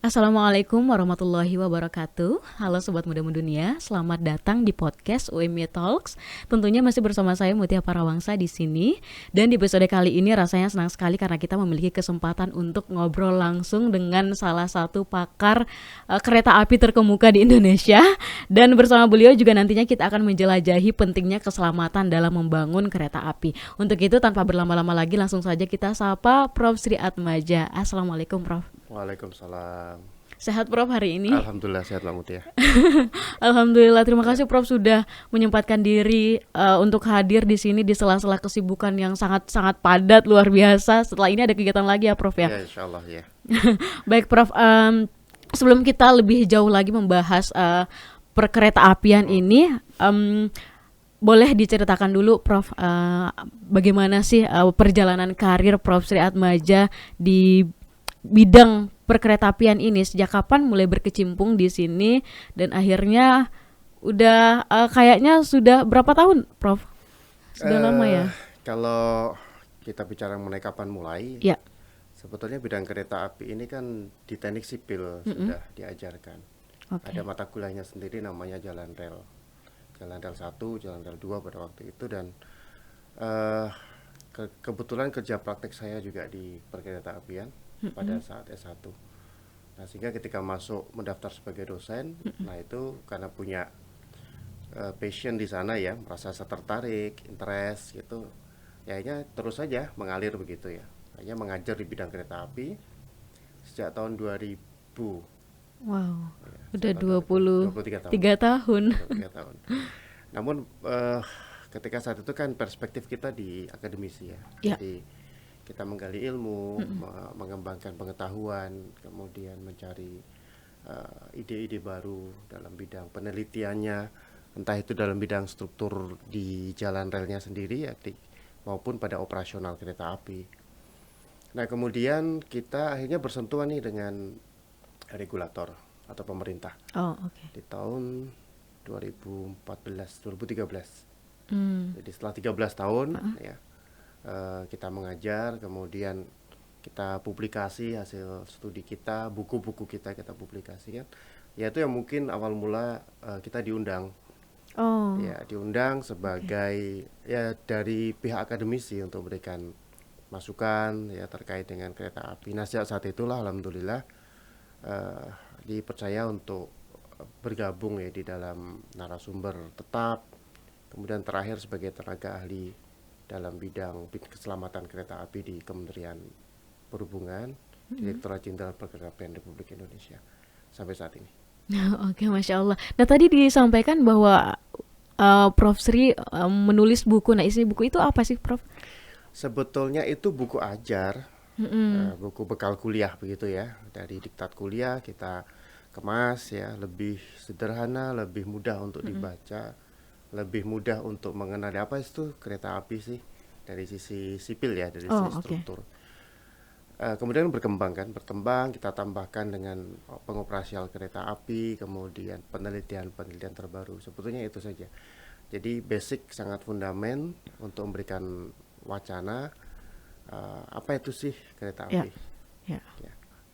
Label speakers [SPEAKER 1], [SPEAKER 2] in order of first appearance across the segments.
[SPEAKER 1] Assalamualaikum warahmatullahi wabarakatuh. Halo Sobat Muda Mendunia, selamat datang di podcast UMY Talks. Tentunya masih bersama saya Mutia Parawangsa di sini. Dan di episode kali ini rasanya senang sekali karena kita memiliki kesempatan untuk ngobrol langsung dengan salah satu pakar kereta api terkemuka di Indonesia. Dan bersama beliau juga nantinya kita akan menjelajahi pentingnya keselamatan dalam membangun kereta api. Untuk itu tanpa berlama-lama lagi langsung saja kita sapa Prof. Sri Atmaja. Assalamualaikum Prof.
[SPEAKER 2] Waalaikumsalam.
[SPEAKER 1] Sehat Prof hari ini?
[SPEAKER 2] Alhamdulillah sehat Mbak Mutia.
[SPEAKER 1] Alhamdulillah, terima
[SPEAKER 2] Ya,
[SPEAKER 1] kasih Prof sudah menyempatkan diri untuk hadir di sini di sela-sela kesibukan yang sangat-sangat padat luar biasa. Setelah ini ada kegiatan lagi ya Prof ya.
[SPEAKER 2] ya insya Allah ya.
[SPEAKER 1] Baik Prof, sebelum kita lebih jauh lagi membahas perkereta apian ini, boleh diceritakan dulu Prof, bagaimana sih perjalanan karir Prof Sri Atmaja di bidang perkeretaapian ini, sejak kapan mulai berkecimpung di sini dan akhirnya udah kayaknya sudah berapa tahun Prof? Sudah lama
[SPEAKER 2] Eh,
[SPEAKER 1] ya?
[SPEAKER 2] Kalau kita bicara mengenai kapan mulai,
[SPEAKER 1] Ya.
[SPEAKER 2] sebetulnya bidang kereta api ini kan di teknik sipil sudah diajarkan.
[SPEAKER 1] Oke.
[SPEAKER 2] Ada mata kuliahnya sendiri namanya jalan rel. Jalan rel 1, jalan rel 2 pada waktu itu dan eh kebetulan kerja praktek saya juga di perkereta apian pada saat S1. Nah, sehingga ketika masuk mendaftar sebagai dosen, nah itu karena punya passion di sana ya, merasa tertarik, interest gitu. Ya akhirnya terus saja mengalir begitu ya. Hanya mengajar di bidang kereta api sejak tahun 2000
[SPEAKER 1] Wow.
[SPEAKER 2] ya,
[SPEAKER 1] Udah
[SPEAKER 2] sejak tahun 23 tahun.
[SPEAKER 1] 23 tahun.
[SPEAKER 2] 23 tahun. Namun ketika saat itu kan perspektif kita di akademisi ya.
[SPEAKER 1] Ya.
[SPEAKER 2] Jadi kita menggali ilmu, mengembangkan pengetahuan, kemudian mencari ide-ide baru dalam bidang penelitiannya, entah itu dalam bidang struktur di jalan relnya sendiri ya, maupun pada operasional kereta api. Nah, kemudian kita akhirnya bersentuhan nih dengan regulator atau pemerintah
[SPEAKER 1] Oh, oke.
[SPEAKER 2] di tahun 2014, 2013.
[SPEAKER 1] Hmm.
[SPEAKER 2] Jadi setelah 13 tahun ya, kita mengajar, kemudian kita publikasi hasil studi kita, buku-buku kita publikasikan. Ya itu yang mungkin awal mula kita diundang.
[SPEAKER 1] Oh,
[SPEAKER 2] Ya, diundang
[SPEAKER 1] oke.
[SPEAKER 2] sebagai ya dari pihak akademisi untuk memberikan masukan ya terkait dengan kereta api. Nah, sejak saat itulah alhamdulillah eh, dipercaya untuk bergabung ya di dalam narasumber tetap, kemudian terakhir sebagai tenaga ahli dalam bidang keselamatan kereta api di Kementerian Perhubungan, Direktorat Jenderal Perkeretaapian Republik Indonesia sampai saat ini.
[SPEAKER 1] Oke, Masya Allah. Nah tadi disampaikan bahwa Prof Sri menulis buku. Nah isi buku itu apa sih Prof?
[SPEAKER 2] Sebetulnya itu buku ajar,
[SPEAKER 1] Mm-mm.
[SPEAKER 2] buku bekal kuliah begitu ya. Dari diktat kuliah kita kemas ya, lebih sederhana, lebih mudah untuk dibaca, lebih mudah untuk mengenali apa itu kereta api sih dari sisi sipil ya, dari
[SPEAKER 1] Oh,
[SPEAKER 2] sisi
[SPEAKER 1] oke.
[SPEAKER 2] struktur. Kemudian berkembang kan, berkembang kita tambahkan dengan pengoperasian kereta api, kemudian penelitian-penelitian terbaru. Sebetulnya itu saja. Jadi basic sangat fundamen untuk memberikan wacana apa itu sih kereta
[SPEAKER 1] Ya,
[SPEAKER 2] api.
[SPEAKER 1] ya.
[SPEAKER 2] Ya.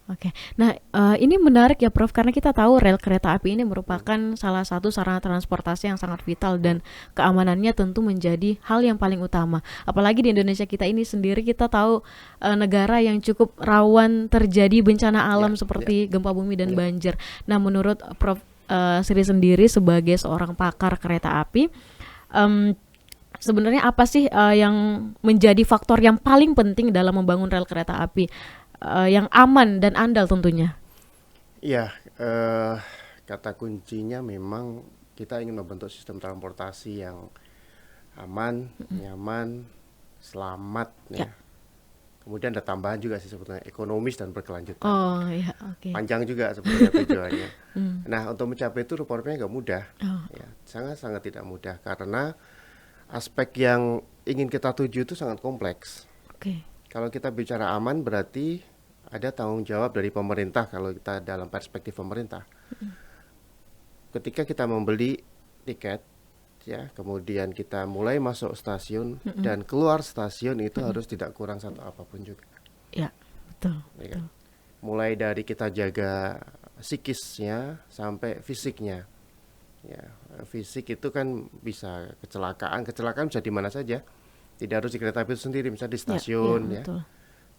[SPEAKER 1] Oke. Nah, ini menarik ya Prof karena kita tahu rel kereta api ini merupakan salah satu sarana transportasi yang sangat vital dan keamanannya tentu menjadi hal yang paling utama. Apalagi di Indonesia kita ini sendiri kita tahu negara yang cukup rawan terjadi bencana
[SPEAKER 2] Ya,
[SPEAKER 1] alam
[SPEAKER 2] ya,
[SPEAKER 1] seperti gempa bumi dan
[SPEAKER 2] ya.
[SPEAKER 1] banjir. Nah, menurut Prof Sri sendiri sebagai seorang pakar kereta api, em, sebenarnya apa sih yang menjadi faktor yang paling penting dalam membangun rel kereta api yang aman dan andal tentunya?
[SPEAKER 2] Iya, kata kuncinya memang kita ingin membentuk sistem transportasi yang aman, nyaman, selamat
[SPEAKER 1] Ya.
[SPEAKER 2] ya. Kemudian ada tambahan juga sih sebetulnya ekonomis dan berkelanjutan.
[SPEAKER 1] Oh ya, oke.
[SPEAKER 2] Panjang juga sebetulnya tujuannya.
[SPEAKER 1] Hmm.
[SPEAKER 2] Nah, untuk mencapai itu rupanya nggak mudah.
[SPEAKER 1] Oh,
[SPEAKER 2] Ya, sangat-sangat tidak mudah karena aspek yang ingin kita tuju itu sangat kompleks.
[SPEAKER 1] oke.
[SPEAKER 2] Kalau kita bicara aman berarti ada tanggung jawab dari pemerintah kalau kita dalam perspektif pemerintah. Ketika kita membeli tiket ya, kemudian kita mulai masuk stasiun
[SPEAKER 1] Mm-mm.
[SPEAKER 2] dan keluar stasiun itu
[SPEAKER 1] Mm-mm.
[SPEAKER 2] harus tidak kurang satu apapun juga.
[SPEAKER 1] Ya, betul,
[SPEAKER 2] Ya kan?
[SPEAKER 1] betul.
[SPEAKER 2] mulai dari kita jaga psikisnya sampai fisiknya. Ya, fisik itu kan bisa kecelakaan bisa di mana saja. Tidak harus di kereta api itu sendiri, misalnya di stasiun ya.
[SPEAKER 1] Betul.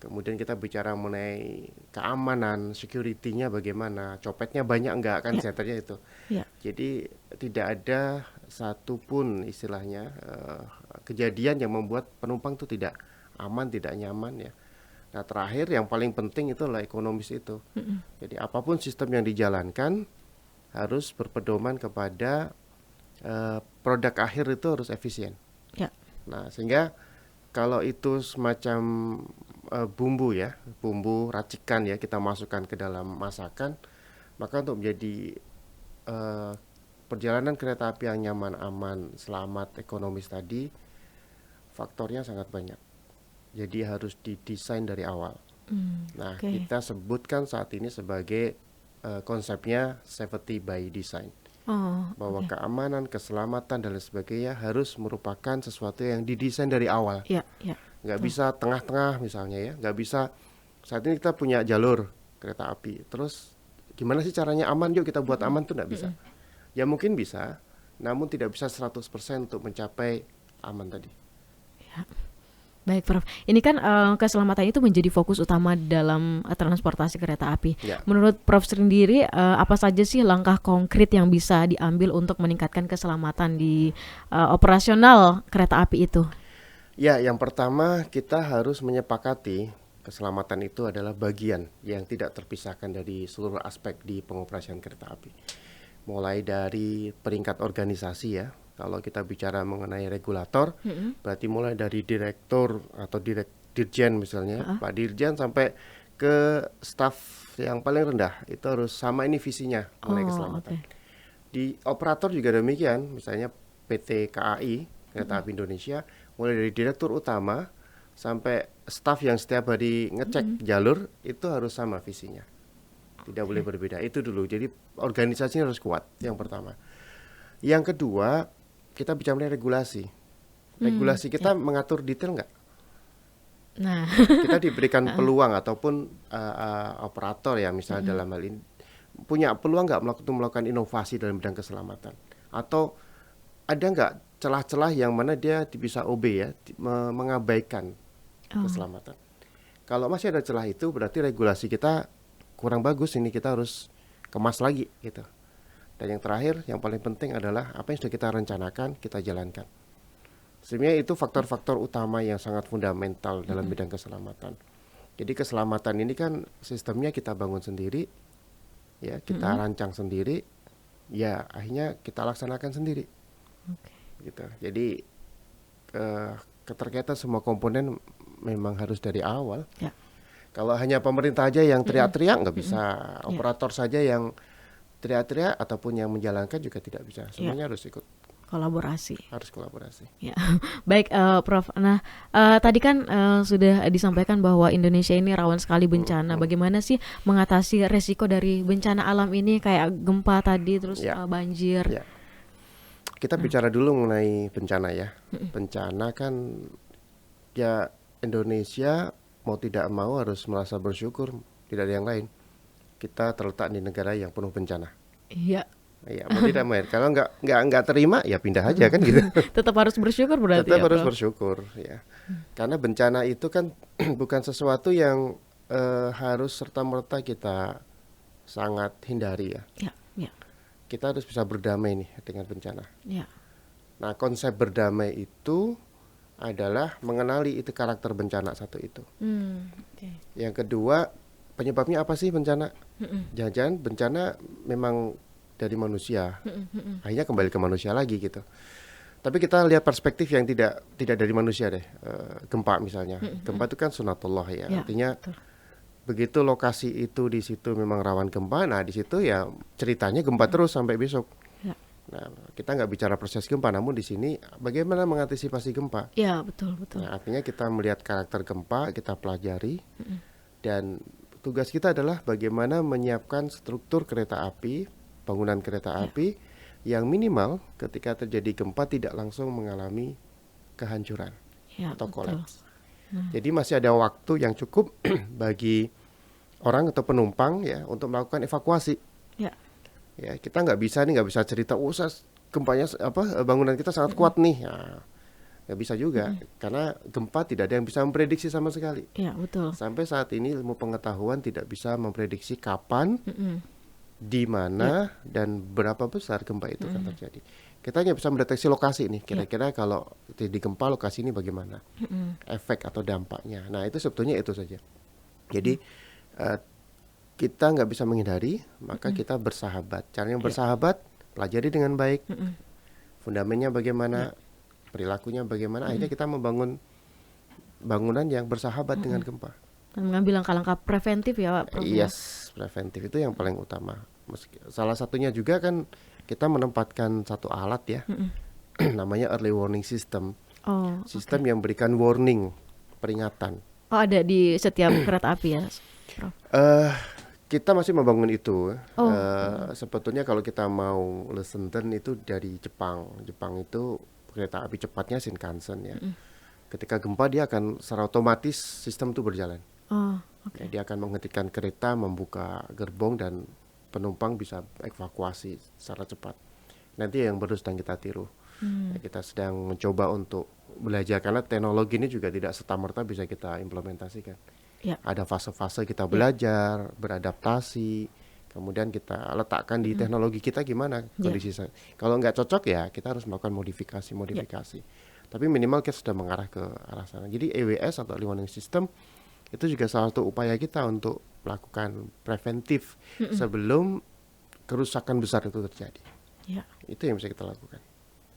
[SPEAKER 2] Kemudian kita bicara mengenai keamanan, security-nya bagaimana, copetnya banyak enggak kan senternya itu.
[SPEAKER 1] Ya.
[SPEAKER 2] Jadi tidak ada satupun istilahnya kejadian yang membuat penumpang itu tidak aman, tidak nyaman ya. Nah terakhir yang paling penting itu adalah ekonomis itu. Jadi apapun sistem yang dijalankan harus berpedoman kepada produk akhir itu harus efisien.
[SPEAKER 1] Ya.
[SPEAKER 2] Nah sehingga kalau itu semacam bumbu ya, bumbu racikan ya kita masukkan ke dalam masakan, maka untuk menjadi perjalanan kereta api yang nyaman, aman, selamat, ekonomis tadi, faktornya sangat banyak. Jadi harus didesain dari awal. Nah, kita sebutkan saat ini sebagai konsepnya safety by design. Bahwa keamanan, keselamatan dan lain sebagainya harus merupakan sesuatu yang didesain dari awal. Nggak bisa tengah-tengah misalnya ya, nggak bisa saat ini kita punya jalur kereta api, terus gimana sih caranya aman, yuk kita buat aman tuh nggak bisa. Ya mungkin bisa, namun tidak bisa 100% untuk mencapai aman tadi.
[SPEAKER 1] Ya. Baik Prof, ini kan keselamatan itu menjadi fokus utama dalam transportasi kereta api. Menurut Prof sendiri, apa saja sih langkah konkret yang bisa diambil untuk meningkatkan keselamatan di operasional kereta api itu?
[SPEAKER 2] Ya, yang pertama kita harus menyepakati keselamatan itu adalah bagian yang tidak terpisahkan dari seluruh aspek di pengoperasian kereta api. Mulai dari peringkat organisasi ya. Kalau kita bicara mengenai regulator, berarti mulai dari direktur atau dirjen misalnya, Pak Dirjen sampai ke staf yang paling rendah, itu harus sama ini visinya mengenai keselamatan. Di operator juga demikian, misalnya PT KAI, Kereta Api Indonesia, mulai dari direktur utama sampai staf yang setiap hari ngecek jalur, itu harus sama visinya. Tidak boleh berbeda, itu dulu. Jadi organisasinya harus kuat, yang pertama. Yang kedua, kita bicara mengenai regulasi. Regulasi kita mengatur detail nggak?
[SPEAKER 1] Nah,
[SPEAKER 2] kita diberikan peluang ataupun operator ya misalnya dalam hal ini punya peluang nggak melakukan inovasi dalam bidang keselamatan? Atau ada nggak celah-celah yang mana dia bisa OB ya, mengabaikan keselamatan? Kalau masih ada celah itu berarti regulasi kita kurang bagus, ini kita harus kemas lagi gitu. Dan yang terakhir, yang paling penting adalah apa yang sudah kita rencanakan, kita jalankan. Sebenarnya itu faktor-faktor utama yang sangat fundamental dalam bidang keselamatan. Jadi keselamatan ini kan sistemnya kita bangun sendiri, ya kita rancang sendiri, ya akhirnya kita laksanakan sendiri. Gitu. Jadi keterkaitan semua komponen memang harus dari awal. Kalau hanya pemerintah aja yang teriak-teriak nggak bisa, operator saja yang teriak-teriak ataupun yang menjalankan juga tidak bisa. Semuanya harus ikut
[SPEAKER 1] kolaborasi.
[SPEAKER 2] Harus kolaborasi.
[SPEAKER 1] Ya, baik Prof. Nah, tadi kan sudah disampaikan bahwa Indonesia ini rawan sekali bencana. Bagaimana sih mengatasi resiko dari bencana alam ini kayak gempa tadi, terus banjir?
[SPEAKER 2] Kita bicara dulu mengenai bencana ya. Bencana kan ya Indonesia mau tidak mau harus merasa bersyukur, tidak ada yang lain. Kita terletak di negara yang penuh bencana.
[SPEAKER 1] Iya.
[SPEAKER 2] Iya, mau tidak mau. Kalau nggak terima ya pindah aja kan gitu.
[SPEAKER 1] Tetap harus bersyukur berarti.
[SPEAKER 2] Tetap harus bersyukur ya. Karena bencana itu kan bukan sesuatu yang harus serta-merta kita sangat hindari ya. Kita harus bisa berdamai nih dengan bencana. Nah, konsep berdamai itu adalah mengenali itu karakter bencana satu itu. Yang kedua, penyebabnya apa sih bencana? Jangan-jangan bencana memang dari manusia, akhirnya kembali ke manusia lagi gitu. Tapi kita lihat perspektif yang tidak dari manusia deh. Gempa misalnya, gempa itu kan sunatullah ya, artinya begitu lokasi itu di situ memang rawan gempa, nah di situ ya ceritanya gempa terus sampai besok. Nah, kita nggak bicara proses gempa, namun di sini bagaimana mengantisipasi gempa.
[SPEAKER 1] Ya, betul.
[SPEAKER 2] Nah, artinya kita melihat karakter gempa, kita pelajari, dan tugas kita adalah bagaimana menyiapkan struktur kereta api, bangunan kereta api yang minimal ketika terjadi gempa tidak langsung mengalami kehancuran atau kolaps. Jadi masih ada waktu yang cukup bagi orang atau penumpang ya untuk melakukan evakuasi.
[SPEAKER 1] Ya.
[SPEAKER 2] Ya, kita nggak bisa cerita, gempanya bangunan kita sangat kuat nih. Ya, nggak bisa juga, karena gempa tidak ada yang bisa memprediksi sama sekali.
[SPEAKER 1] Ya, betul.
[SPEAKER 2] Sampai saat ini ilmu pengetahuan tidak bisa memprediksi kapan, di mana, dan berapa besar gempa itu akan terjadi. Kita hanya bisa mendeteksi lokasi nih, kira-kira kalau di gempa lokasi ini bagaimana, efek atau dampaknya. Nah itu sebetulnya itu saja. Jadi kita nggak bisa menghindari, maka kita bersahabat. Caranya bersahabat, pelajari dengan baik, fundamennya bagaimana, perilakunya bagaimana, akhirnya kita membangun bangunan yang bersahabat dengan gempa.
[SPEAKER 1] Dan mengambil langkah-langkah preventif ya Pak Prof.
[SPEAKER 2] Yes, preventif itu yang paling utama. Salah satunya juga kan kita menempatkan satu alat ya, namanya early warning system. Sistem yang berikan warning, peringatan.
[SPEAKER 1] Oh, ada di setiap kereta api ya, Prof?
[SPEAKER 2] Kita masih membangun itu. Sebetulnya kalau kita mau lesson learn itu dari Jepang. Jepang itu kereta api cepatnya Shinkansen ya. Ketika gempa dia akan secara otomatis sistem itu berjalan. Ya, dia akan menghentikan kereta, membuka gerbong, dan penumpang bisa evakuasi secara cepat. Nanti yang baru sedang kita tiru. Ya, kita sedang mencoba untuk belajar, karena teknologi ini juga tidak serta-merta bisa kita implementasikan. Ya. Ada fase-fase kita belajar, beradaptasi, kemudian kita letakkan di teknologi kita gimana kondisi. Kalau nggak cocok ya kita harus melakukan modifikasi. Tapi minimal kita sudah mengarah ke arah sana. Jadi EWS atau early warning system itu juga salah satu upaya kita untuk melakukan preventif sebelum kerusakan besar itu terjadi. Ya. Itu yang bisa kita lakukan.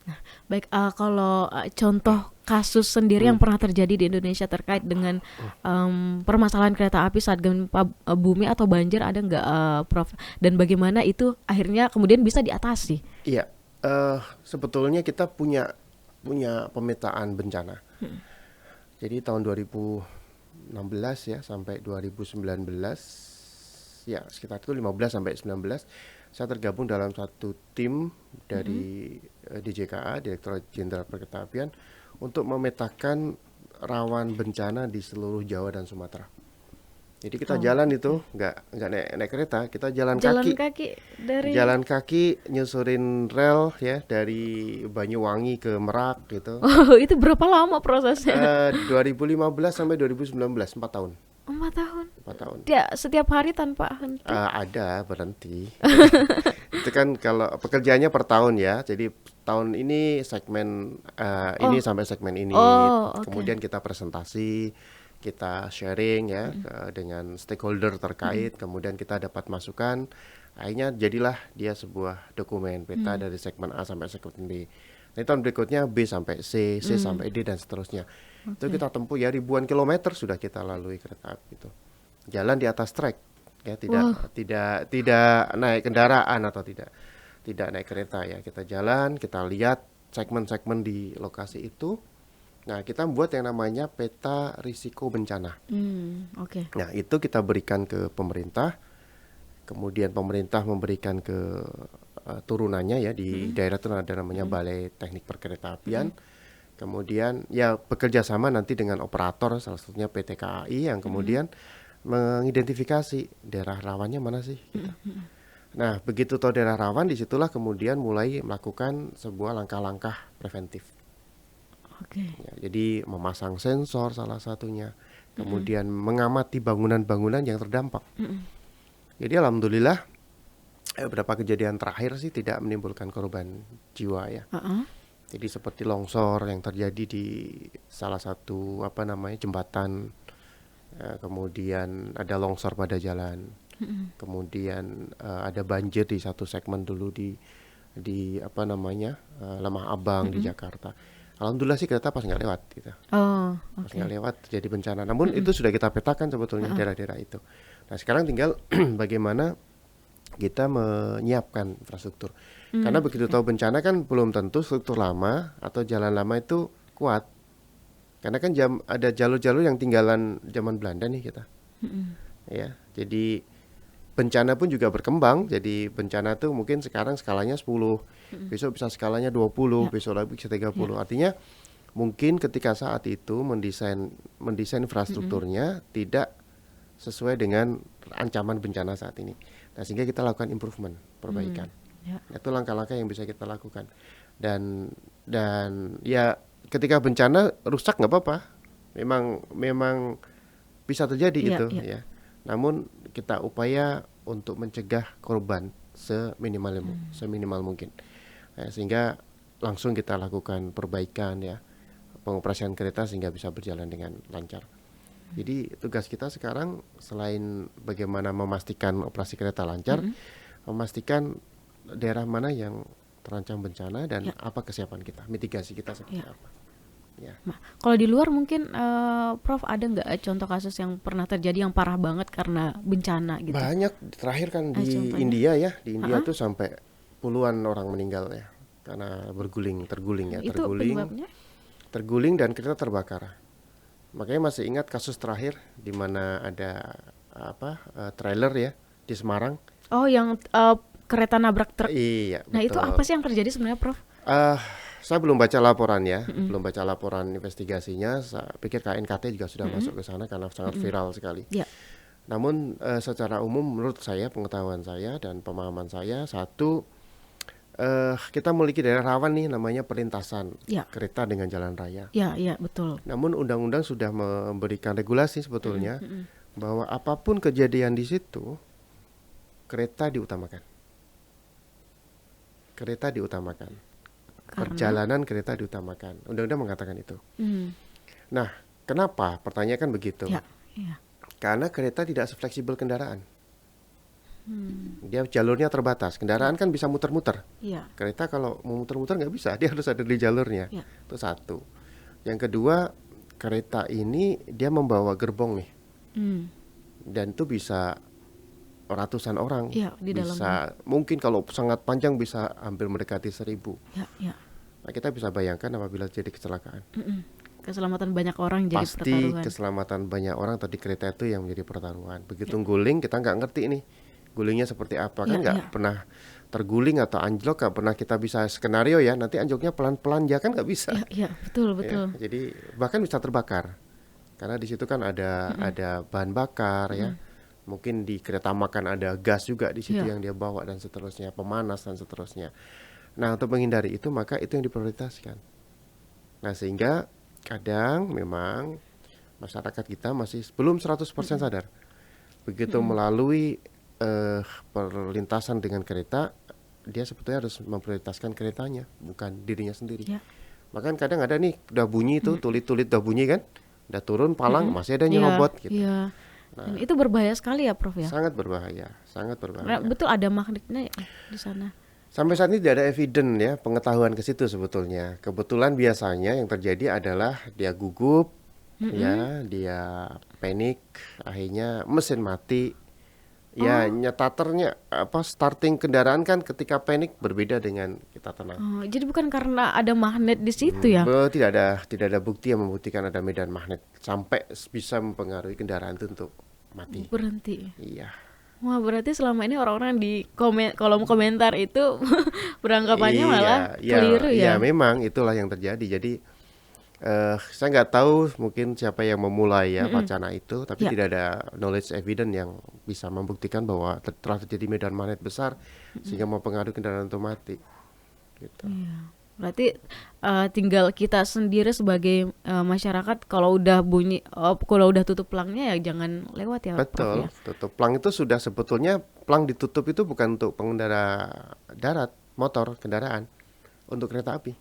[SPEAKER 1] Nah, baik, kalau contoh kasus sendiri yang pernah terjadi di Indonesia terkait dengan permasalahan kereta api saat gempa bumi atau banjir, ada nggak, Prof? Dan bagaimana itu akhirnya kemudian bisa diatasi?
[SPEAKER 2] Iya, sebetulnya kita punya pemetaan bencana. Jadi tahun 2016 ya sampai 2019, ya sekitar itu 15 sampai 19. Saya tergabung dalam satu tim dari DJKA, Direktorat Jenderal Perkeretaapian, untuk memetakan rawan bencana di seluruh Jawa dan Sumatera. Jadi kita jalan itu nggak naik kereta, kita jalan kaki nyusurin rel ya dari Banyuwangi ke Merak gitu.
[SPEAKER 1] Itu berapa lama prosesnya?
[SPEAKER 2] 2015 sampai 2019, 4 tahun.
[SPEAKER 1] 4 tahun.
[SPEAKER 2] 4 tahun.
[SPEAKER 1] Ya, setiap hari tanpa henti.
[SPEAKER 2] Ada berhenti. Itu kan kalau pekerjaannya per tahun ya. Jadi tahun ini segmen ini sampai segmen ini. Kemudian kita presentasi, kita sharing ya dengan stakeholder terkait. Kemudian kita dapat masukan. Akhirnya jadilah dia sebuah dokumen peta dari segmen A sampai segmen B. Nah, tahun berikutnya B sampai C, C sampai D, dan seterusnya. Itu kita tempuh ya ribuan kilometer sudah kita lalui kereta api itu. Jalan di atas trek ya, tidak naik kendaraan atau tidak naik kereta ya. Kita jalan, kita lihat segmen-segmen di lokasi itu. Nah, kita membuat yang namanya peta risiko bencana. Nah, itu kita berikan ke pemerintah. Kemudian pemerintah memberikan ke turunannya ya, di daerah itu ada namanya Balai Teknik Perkeretaapian. Kemudian ya bekerja sama nanti dengan operator, salah satunya PT KAI, yang kemudian mengidentifikasi daerah rawannya mana sih gitu. Nah, begitu tahu daerah rawan, disitulah kemudian mulai melakukan sebuah langkah-langkah preventif. Ya, jadi memasang sensor salah satunya, kemudian mengamati bangunan-bangunan yang terdampak. Jadi alhamdulillah beberapa kejadian terakhir sih tidak menimbulkan korban jiwa ya. Jadi seperti longsor yang terjadi di salah satu jembatan, kemudian ada longsor pada jalan, kemudian ada banjir di satu segmen dulu di Lemah Abang di Jakarta. Alhamdulillah sih kereta pas nggak lewat gitu. Pas nggak lewat terjadi bencana. Namun itu sudah kita petakan sebetulnya daerah-daerah itu. Nah, sekarang tinggal bagaimana kita menyiapkan infrastruktur. Karena begitu tahu bencana kan belum tentu struktur lama atau jalan lama itu kuat. Karena kan ada jalur-jalur yang tinggalan zaman Belanda nih kita. Ya, jadi bencana pun juga berkembang. Jadi bencana tuh mungkin sekarang skalanya 10, besok bisa skalanya 20, besok lagi bisa 30. Artinya mungkin ketika saat itu mendesain infrastrukturnya tidak sesuai dengan ancaman bencana saat ini. Nah, sehingga kita lakukan improvement, perbaikan.
[SPEAKER 1] Ya.
[SPEAKER 2] Itu langkah-langkah yang bisa kita lakukan. Dan ya ketika bencana rusak nggak apa-apa. Memang bisa terjadi
[SPEAKER 1] Iya,
[SPEAKER 2] gitu
[SPEAKER 1] iya.
[SPEAKER 2] ya. Namun kita upaya untuk mencegah korban seminimal mungkin. Sehingga langsung kita lakukan perbaikan ya, pengoperasian kereta sehingga bisa berjalan dengan lancar. Jadi tugas kita sekarang selain bagaimana memastikan operasi kereta lancar, memastikan daerah mana yang terancam bencana dan apa kesiapan kita, mitigasi kita seperti apa. Ya.
[SPEAKER 1] Nah, kalau di luar mungkin Prof ada nggak contoh kasus yang pernah terjadi yang parah banget karena bencana gitu?
[SPEAKER 2] Banyak, terakhir kan di
[SPEAKER 1] contohnya?
[SPEAKER 2] India ya, di India tuh sampai puluhan orang meninggal ya karena terguling ya,
[SPEAKER 1] Itu penyebabnya?
[SPEAKER 2] terguling dan kereta terbakar. Makanya masih ingat kasus terakhir di mana ada trailer ya di Semarang.
[SPEAKER 1] Oh, yang kereta nabrak truk.
[SPEAKER 2] Iya,
[SPEAKER 1] Nah, itu
[SPEAKER 2] betul.
[SPEAKER 1] apa sih yang terjadi sebenarnya, Prof?
[SPEAKER 2] Saya belum baca laporan ya, belum baca laporan investigasinya. Saya pikir KNKT juga sudah masuk ke sana karena sangat viral sekali.
[SPEAKER 1] Ya.
[SPEAKER 2] Namun secara umum menurut saya, pengetahuan saya dan pemahaman saya, satu, kita memiliki daerah rawan nih namanya perlintasan kereta dengan jalan raya.
[SPEAKER 1] Ya, betul.
[SPEAKER 2] Namun undang-undang sudah memberikan regulasi sebetulnya bahwa apapun kejadian di situ, kereta diutamakan. Perjalanan kereta diutamakan. Undang-undang mengatakan itu. Nah, kenapa? Pertanyaan kan begitu.
[SPEAKER 1] Ya.
[SPEAKER 2] Karena kereta tidak sefleksibel kendaraan. Dia jalurnya terbatas. Kendaraan kan bisa muter-muter.
[SPEAKER 1] Ya.
[SPEAKER 2] Kereta kalau mau muter-muter nggak bisa. Dia harus ada di jalurnya.
[SPEAKER 1] Ya.
[SPEAKER 2] Itu satu. Yang kedua, kereta ini dia membawa gerbong nih. Dan itu bisa ratusan orang.
[SPEAKER 1] Ya, di
[SPEAKER 2] bisa mungkin kalau sangat panjang bisa hampir mendekati 1.000.
[SPEAKER 1] Ya.
[SPEAKER 2] Nah, kita bisa bayangkan apabila jadi kecelakaan.
[SPEAKER 1] Keselamatan banyak orang jadi pertaruhan.
[SPEAKER 2] Pasti keselamatan banyak orang tadi kereta itu yang menjadi pertaruhan. Begitu guling kita nggak ngerti nih gulingnya seperti apa, kan nggak pernah terguling atau anjlok, nggak pernah kita bisa skenario ya nanti anjloknya pelan-pelan ya kan nggak bisa.
[SPEAKER 1] Iya, betul.
[SPEAKER 2] Ya, jadi bahkan bisa terbakar karena di situ kan ada bahan bakar ya. Mungkin di kereta makan ada gas juga di situ yang dia bawa dan seterusnya, pemanas dan seterusnya. Nah, untuk menghindari itu maka itu yang diprioritaskan. Nah, sehingga kadang memang masyarakat kita masih belum 100% sadar. Begitu melalui perlintasan dengan kereta, dia sebetulnya harus memprioritaskan keretanya, bukan dirinya sendiri. Bahkan kadang ada nih udah bunyi tuh, tulit-tulit udah bunyi kan, udah turun palang masih ada nyerobot gitu.
[SPEAKER 1] Nah, dan itu berbahaya sekali ya, Prof ya?
[SPEAKER 2] Sangat berbahaya.
[SPEAKER 1] Nah, betul ada magnetnya ya di sana.
[SPEAKER 2] Sampai saat ini tidak ada evidence ya pengetahuan ke situ sebetulnya. Kebetulan biasanya yang terjadi adalah dia gugup, ya, dia panik, akhirnya mesin mati. Ya, nyetaternya starting kendaraan kan ketika panik berbeda dengan kita tenang.
[SPEAKER 1] Jadi bukan karena ada magnet di situ ya?
[SPEAKER 2] Tidak ada bukti yang membuktikan ada medan magnet sampai bisa mempengaruhi kendaraan itu untuk mati.
[SPEAKER 1] Berhenti.
[SPEAKER 2] Iya.
[SPEAKER 1] Wah, berarti selama ini orang-orang di kolom komentar itu beranggapannya malah keliru ya?
[SPEAKER 2] Iya, memang itulah yang terjadi. Jadi saya nggak tahu mungkin siapa yang memulai ya wacana itu, tapi tidak ada knowledge evidence yang bisa membuktikan bahwa telah terjadi medan magnet besar sehingga mempengaruhi kendaraan otomatis. Gitu.
[SPEAKER 1] Iya. Berarti tinggal kita sendiri sebagai masyarakat kalau udah bunyi, kalau udah tutup pelangnya ya jangan lewat ya.
[SPEAKER 2] Betul,
[SPEAKER 1] Prof, ya?
[SPEAKER 2] tutup pelang itu sudah sebetulnya pelang ditutup itu bukan untuk pengendara darat, motor, kendaraan, untuk kereta api.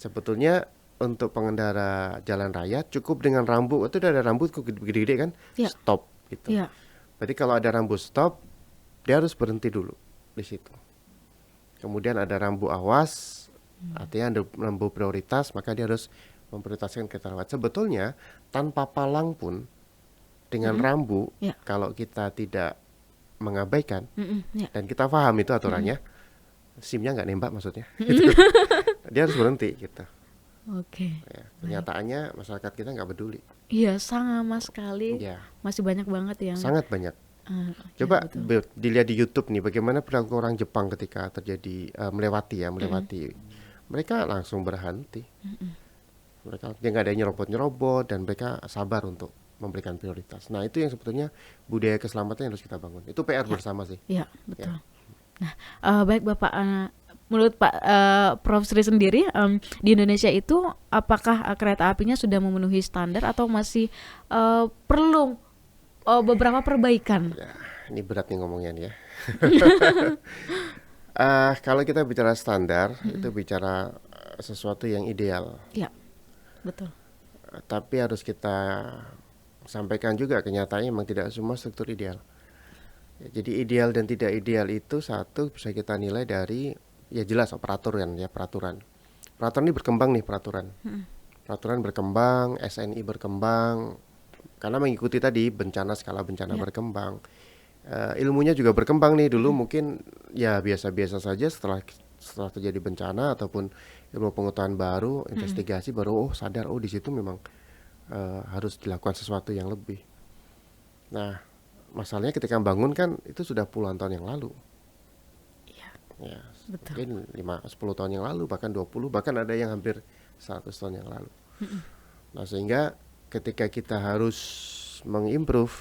[SPEAKER 2] Sebetulnya untuk pengendara jalan raya cukup dengan rambu, itu ada rambu gede-gede kan, stop gitu. Berarti kalau ada rambu stop, dia harus berhenti dulu di situ. Kemudian ada rambu awas, artinya ada rambu prioritas, maka dia harus memprioritaskan kereta lewat. Sebetulnya tanpa palang pun dengan rambu, kalau kita tidak mengabaikan dan kita paham itu aturannya, SIM-nya nggak nembak maksudnya, gitu. Dia harus berhenti gitu.
[SPEAKER 1] Oke.
[SPEAKER 2] Ya, kenyataannya masyarakat kita nggak peduli.
[SPEAKER 1] Iya, sama sekali. Masih banyak banget yang.
[SPEAKER 2] Sangat banyak. Coba dilihat di YouTube nih bagaimana perilaku orang Jepang ketika terjadi melewati. Mereka langsung berhenti. Mereka dia nggak ada nyerobot dan mereka sabar untuk memberikan prioritas. Nah itu yang sebetulnya budaya keselamatan yang harus kita bangun. Itu PR bersama sih.
[SPEAKER 1] Ya, betul. Nah, baik Bapak, menurut Pak Prof Sri sendiri, di Indonesia itu apakah kereta apinya sudah memenuhi standar atau masih perlu beberapa perbaikan?
[SPEAKER 2] Ya, ini berat nih ngomongnya nih ya. Kalau kita bicara standar, itu bicara sesuatu yang ideal.
[SPEAKER 1] Ya, betul.
[SPEAKER 2] Tapi harus kita sampaikan juga kenyataannya memang tidak semua struktur ideal. Ya, jadi ideal dan tidak ideal itu satu bisa kita nilai dari ya jelas peraturan ya peraturan. Peraturan ini berkembang nih peraturan. Peraturan berkembang, SNI berkembang karena mengikuti tadi bencana skala bencana berkembang. Ilmunya juga berkembang nih dulu mungkin ya biasa-biasa saja setelah terjadi bencana ataupun ilmu pengetahuan baru, investigasi baru sadar di situ memang harus dilakukan sesuatu yang lebih. Nah, masalahnya ketika bangun kan itu sudah puluhan tahun yang lalu.
[SPEAKER 1] Iya.
[SPEAKER 2] Ya,
[SPEAKER 1] Betul.
[SPEAKER 2] mungkin 5-10 tahun yang lalu, bahkan 20, bahkan ada yang hampir 100 tahun yang lalu. Nah, sehingga ketika kita harus mengimprove,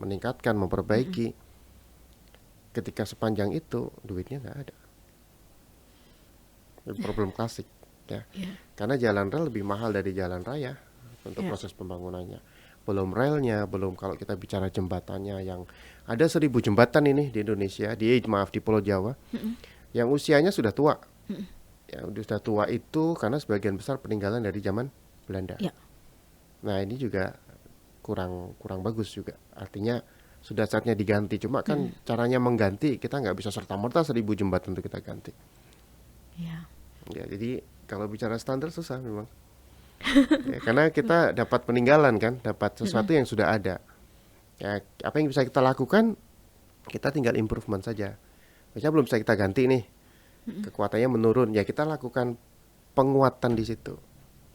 [SPEAKER 2] meningkatkan, memperbaiki, ketika sepanjang itu duitnya nggak ada. Itu problem klasik ya. Karena jalan rel lebih mahal dari jalan raya untuk proses pembangunannya. Belum relnya, belum kalau kita bicara jembatannya yang ada 1000 jembatan ini di Indonesia, di Pulau Jawa, yang usianya sudah tua. Ya, sudah tua itu karena sebagian besar peninggalan dari zaman Belanda.
[SPEAKER 1] Ya.
[SPEAKER 2] Nah, ini juga kurang bagus juga. Artinya sudah saatnya diganti. Cuma kan caranya mengganti kita nggak bisa serta-merta 1000 jembatan untuk kita ganti.
[SPEAKER 1] Ya.
[SPEAKER 2] Ya, jadi kalau bicara standar susah memang. Ya, karena kita dapat peninggalan kan, dapat sesuatu yang sudah ada. Ya, apa yang bisa kita lakukan, kita tinggal improvement saja. Misalnya belum bisa kita ganti nih, kekuatannya menurun, ya kita lakukan penguatan di situ,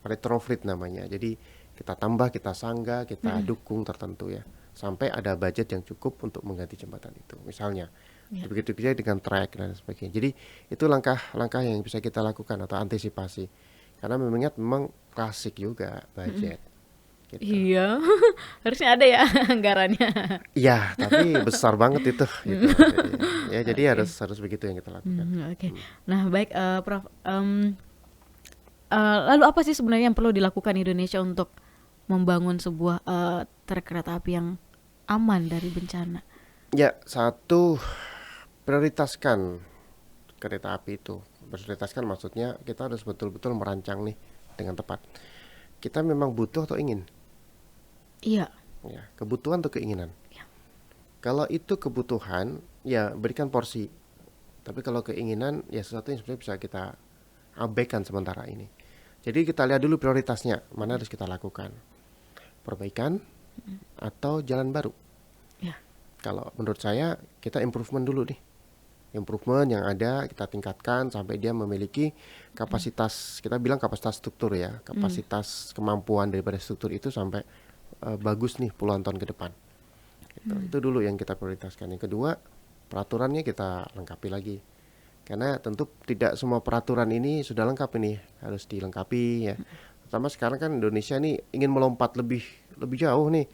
[SPEAKER 2] retrofit namanya. Jadi kita tambah, kita sanggah, kita dukung tertentu ya, sampai ada budget yang cukup untuk mengganti jembatan itu. Misalnya, begitu juga dengan track dan sebagainya. Jadi itu langkah-langkah yang bisa kita lakukan atau antisipasi. Karena memang klasik juga budget. Gitu.
[SPEAKER 1] Iya, harusnya ada ya anggarannya.
[SPEAKER 2] Iya, tapi besar banget itu. Gitu. Jadi harus begitu yang kita lakukan.
[SPEAKER 1] Oke. Nah, baik Prof. Lalu apa sih sebenarnya yang perlu dilakukan Indonesia untuk membangun sebuah trek kereta api yang aman dari bencana?
[SPEAKER 2] Ya, satu, prioritaskan kereta api itu. Prioritaskan maksudnya kita harus betul-betul merancang nih dengan tepat. Kita memang butuh atau ingin?
[SPEAKER 1] Iya.
[SPEAKER 2] Ya, kebutuhan atau keinginan? Ya. Kalau itu kebutuhan, ya berikan porsi. Tapi kalau keinginan, ya sesuatu yang sebenarnya bisa kita abaikan sementara ini. Jadi kita lihat dulu prioritasnya, mana harus kita lakukan. Perbaikan atau jalan baru.
[SPEAKER 1] Ya.
[SPEAKER 2] Kalau menurut saya, kita improvement dulu nih. Improvement yang ada kita tingkatkan sampai dia memiliki kapasitas, kita bilang kapasitas struktur ya, kapasitas kemampuan daripada struktur itu sampai bagus nih puluhan tahun ke depan gitu. Itu dulu yang kita prioritaskan. Yang kedua, peraturannya kita lengkapi lagi, karena tentu tidak semua peraturan ini sudah lengkap, ini harus dilengkapi ya. Pertama sekarang kan Indonesia nih ingin melompat lebih jauh nih.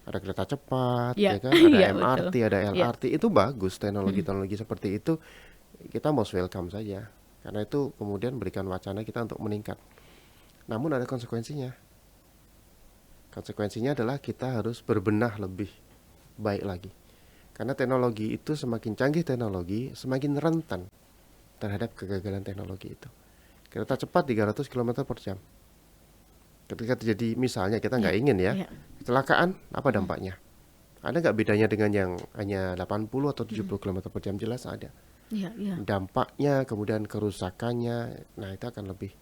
[SPEAKER 2] Ada kereta cepat, ya kan? Ada MRT, betul. Ada LRT, itu bagus teknologi-teknologi seperti itu. Kita most welcome saja, karena itu kemudian berikan wacana kita untuk meningkat. Namun ada konsekuensinya. Konsekuensinya adalah kita harus berbenah lebih baik lagi. Karena teknologi itu semakin canggih teknologi, semakin rentan terhadap kegagalan teknologi itu. Kereta cepat 300 km per jam. Ketika terjadi misalnya kita nggak ingin ya, kecelakaan, apa dampaknya? Ada nggak bedanya dengan yang hanya 80 atau 70 km per jam? Jelas ada. Dampaknya, kemudian kerusakannya, nah itu akan lebih.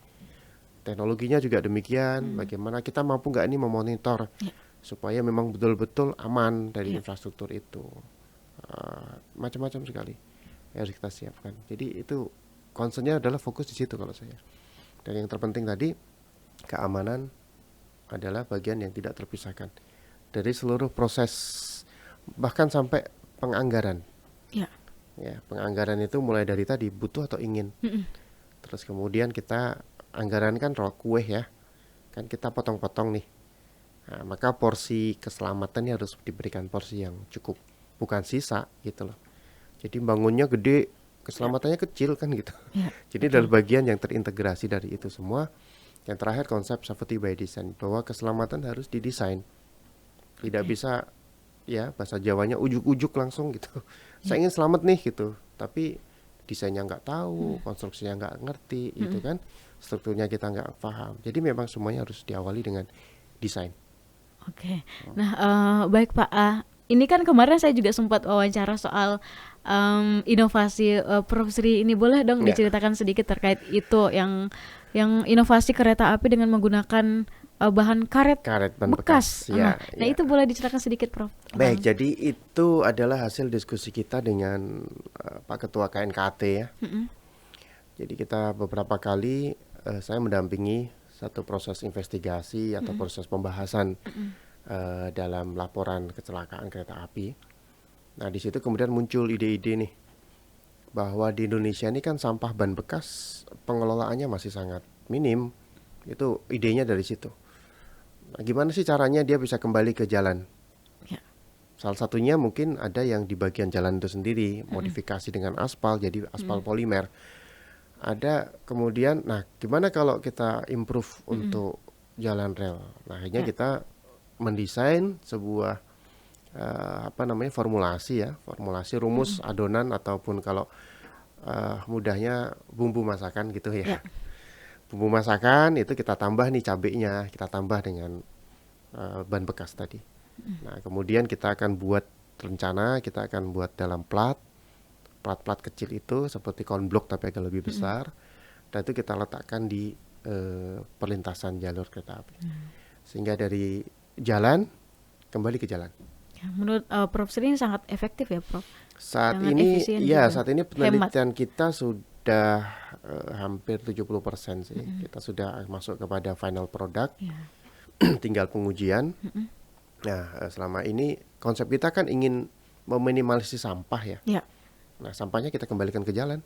[SPEAKER 2] Teknologinya juga demikian, bagaimana kita mampu nggak ini memonitor supaya memang betul-betul aman dari infrastruktur itu. Macam-macam sekali yang harus kita siapkan. Jadi itu concernnya adalah fokus di situ kalau saya. Dan yang terpenting tadi, keamanan adalah bagian yang tidak terpisahkan dari seluruh proses, bahkan sampai penganggaran. Ya, penganggaran itu mulai dari tadi butuh atau ingin. Terus kemudian kita anggaran kan roh kue ya, kan kita potong-potong nih. Nah, maka porsi keselamatannya harus diberikan porsi yang cukup, bukan sisa gitu loh. Jadi bangunnya gede, keselamatannya kecil kan gitu.
[SPEAKER 1] Ya,
[SPEAKER 2] Jadi
[SPEAKER 1] betul.
[SPEAKER 2] dari bagian yang terintegrasi dari itu semua. Yang terakhir konsep safety by design, bahwa keselamatan harus didesain. Tidak
[SPEAKER 1] Oke.
[SPEAKER 2] bisa ya bahasa Jawanya ujuk-ujuk langsung gitu.
[SPEAKER 1] Ya.
[SPEAKER 2] Saya ingin selamat nih gitu, tapi desainnya nggak tahu, konstruksinya nggak ngerti gitu kan, strukturnya kita nggak paham. Jadi memang semuanya harus diawali dengan desain.
[SPEAKER 1] Oke. Nah, baik Pak. Ini kan kemarin saya juga sempat wawancara soal inovasi Prof. Sri ini. Boleh dong
[SPEAKER 2] Ya,
[SPEAKER 1] diceritakan sedikit terkait itu yang inovasi kereta api dengan menggunakan bahan karet
[SPEAKER 2] karet ban
[SPEAKER 1] bekas.
[SPEAKER 2] bekas ya,
[SPEAKER 1] Nah,
[SPEAKER 2] ya.
[SPEAKER 1] itu boleh diceritakan sedikit, Prof.
[SPEAKER 2] Baik, jadi itu adalah hasil diskusi kita dengan Pak Ketua KNKT ya. Jadi kita beberapa kali saya mendampingi satu proses investigasi atau proses pembahasan dalam laporan kecelakaan kereta api. Nah, di situ kemudian muncul ide-ide nih bahwa di Indonesia ini kan sampah ban bekas pengelolaannya masih sangat minim. Itu idenya dari situ. Nah, gimana sih caranya dia bisa kembali ke jalan?
[SPEAKER 1] Ya.
[SPEAKER 2] Salah satunya mungkin ada yang di bagian jalan itu sendiri, modifikasi dengan aspal, jadi aspal polimer. Ada kemudian, nah gimana kalau kita improve untuk jalan rel? Nah, akhirnya
[SPEAKER 1] Ya.
[SPEAKER 2] kita mendesain sebuah formulasi ya, formulasi rumus adonan ataupun kalau mudahnya bumbu masakan gitu ya.
[SPEAKER 1] Ya.
[SPEAKER 2] Bumbu masakan itu kita tambah nih cabenya, kita tambah dengan ban bekas tadi. Nah, kemudian kita akan buat rencana, kita akan buat dalam plat kecil itu seperti konblok tapi agak lebih besar, dan itu kita letakkan di perlintasan jalur kereta api, sehingga dari jalan kembali ke jalan.
[SPEAKER 1] Ya, menurut Prof. Sri ini sangat efektif ya, Prof.
[SPEAKER 2] Saat
[SPEAKER 1] Sangat
[SPEAKER 2] ini
[SPEAKER 1] efisien
[SPEAKER 2] ya,
[SPEAKER 1] juga.
[SPEAKER 2] saat ini
[SPEAKER 1] Hemat.
[SPEAKER 2] penelitian kita sudah hampir 70% sih. Kita sudah masuk kepada final product,
[SPEAKER 1] Ya.
[SPEAKER 2] tinggal pengujian. Nah, selama ini konsep kita kan ingin meminimalisir sampah ya.
[SPEAKER 1] Ya.
[SPEAKER 2] Nah, sampahnya kita kembalikan ke jalan.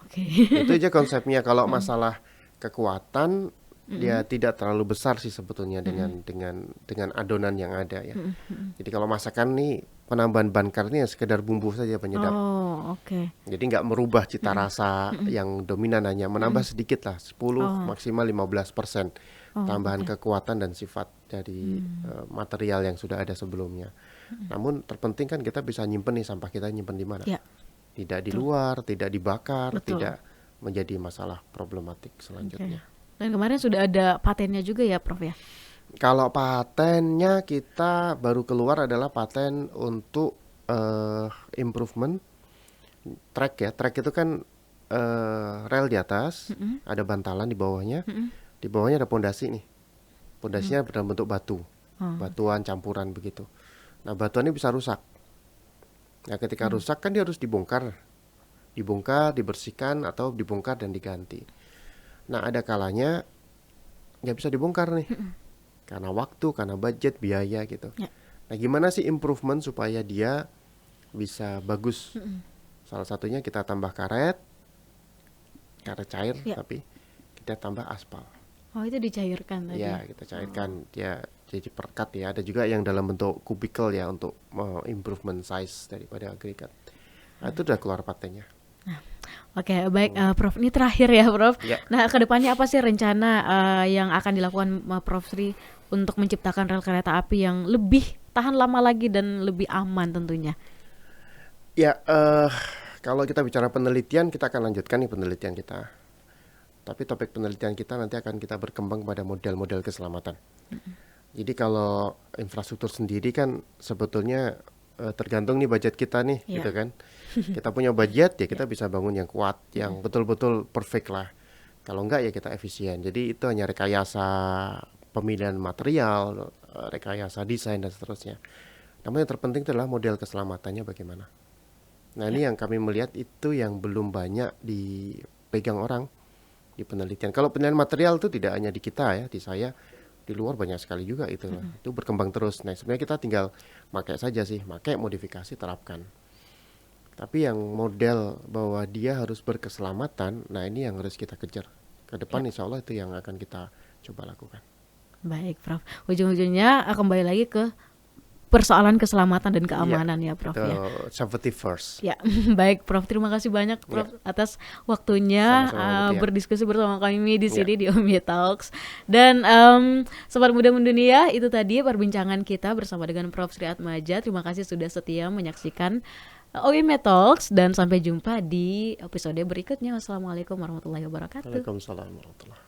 [SPEAKER 1] Oke.
[SPEAKER 2] Itu aja konsepnya. Kalau masalah kekuatan, dia tidak terlalu besar sih sebetulnya dengan adonan yang ada ya. Jadi kalau masakan nih, penambahan ban karetnya sekedar bumbu saja penyedap.
[SPEAKER 1] Oh, oke.
[SPEAKER 2] Jadi nggak merubah cita rasa yang dominan, hanya menambah sedikit lah, 10 maksimal 15% tambahan kekuatan dan sifat dari material yang sudah ada sebelumnya. Namun terpenting kan kita bisa nyimpen nih, sampah kita nyimpen di mana?
[SPEAKER 1] Ya.
[SPEAKER 2] Tidak di luar, tidak dibakar,
[SPEAKER 1] Betul.
[SPEAKER 2] tidak menjadi masalah problematik selanjutnya.
[SPEAKER 1] Dan kemarin sudah ada patennya juga ya, Prof ya?
[SPEAKER 2] Kalau patennya kita baru keluar adalah paten untuk improvement track ya. Track itu kan rel di atas, ada bantalan di bawahnya. Di bawahnya ada pondasi nih. Pondasinya dalam bentuk batu. Batuan campuran begitu. Nah, batuan ini bisa rusak. Nah, ketika rusak kan dia harus dibongkar, dibersihkan atau dibongkar dan diganti. Nah, ada kalanya nggak bisa dibongkar nih, karena waktu, karena budget, biaya gitu.
[SPEAKER 1] Ya.
[SPEAKER 2] Nah, gimana sih improvement supaya dia bisa bagus? Salah satunya kita tambah karet cair,
[SPEAKER 1] Ya.
[SPEAKER 2] tapi kita tambah aspal.
[SPEAKER 1] Oh, itu dicairkan tadi.
[SPEAKER 2] Ya, kita cairkan dia jadi perekat ya. Ada juga yang dalam bentuk kubikel ya untuk improvement size daripada agregat. Nah, itu udah keluar patennya.
[SPEAKER 1] Oke, baik Prof. Ini terakhir ya, Prof.
[SPEAKER 2] Ya.
[SPEAKER 1] Nah, kedepannya apa sih rencana yang akan dilakukan Prof. Sri untuk menciptakan rel kereta api yang lebih tahan lama lagi dan lebih aman tentunya?
[SPEAKER 2] Ya, kalau kita bicara penelitian, kita akan lanjutkan nih penelitian kita. Tapi topik penelitian kita nanti akan kita berkembang pada model-model keselamatan. Jadi kalau infrastruktur sendiri kan sebetulnya tergantung nih budget kita nih,
[SPEAKER 1] Ya.
[SPEAKER 2] gitu kan. Kita punya budget ya kita bisa bangun yang kuat, yang betul-betul perfect lah. Kalau enggak ya kita efisien. Jadi itu hanya rekayasa pemilihan material, rekayasa desain dan seterusnya. Namun yang terpenting adalah model keselamatannya bagaimana. Nah, ini yang kami melihat itu yang belum banyak dipegang orang di penelitian. Kalau penelitian material itu tidak hanya di kita ya, di saya, di luar banyak sekali juga itu. Itu berkembang terus. Nah, sebenarnya kita tinggal pakai saja sih, pakai modifikasi, terapkan. Tapi yang model bahwa dia harus berkeselamatan, nah ini yang harus kita kejar. Ke depan insya Allah itu yang akan kita coba lakukan.
[SPEAKER 1] Baik, Prof. Ujung-ujungnya kembali lagi ke persoalan keselamatan dan keamanan ya, Prof
[SPEAKER 2] itu
[SPEAKER 1] ya.
[SPEAKER 2] safety first.
[SPEAKER 1] Ya, baik Prof. Terima kasih banyak Prof atas waktunya
[SPEAKER 2] Sama-sama, Mutia.
[SPEAKER 1] berdiskusi bersama kami di
[SPEAKER 2] Ya.
[SPEAKER 1] sini di Omia Talks. Dan Sobat Muda Mendunia, itu tadi perbincangan kita bersama dengan Prof. Sri Atmaja. Terima kasih sudah setia menyaksikan Omia Talks dan sampai jumpa di episode berikutnya. Wassalamualaikum warahmatullahi wabarakatuh.
[SPEAKER 2] Waalaikumsalam warahmatullahi.